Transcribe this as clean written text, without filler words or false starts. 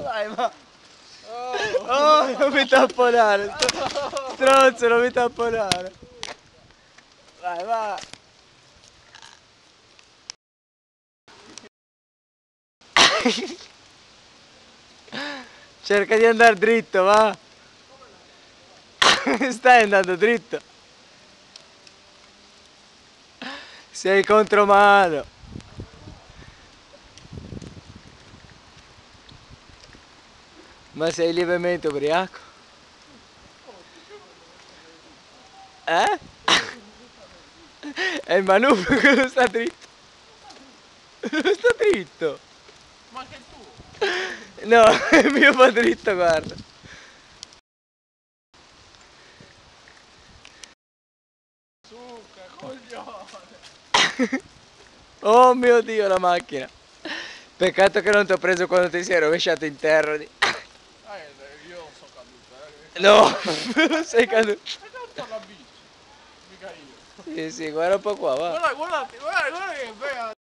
Vai, va. Oh, non mi tamponare. Stronzo, non mi tamponare. Vai, va. Cerca di andare dritto, va. Stai andando dritto. Sei contromano. Ma sei lievemente ubriaco? Eh? È il manubrio che non sta dritto. Non sta dritto. Ma anche il tuo. No, il mio va dritto, guarda. Succa, coglione. Oh mio Dio, la macchina. Peccato che non ti ho preso quando ti sei rovesciato in terra. Io non sono caduto, No, non sei caduto. Hai caduto alla bici, mica io. Sì, sì, guarda un po' qua, va. Guarda che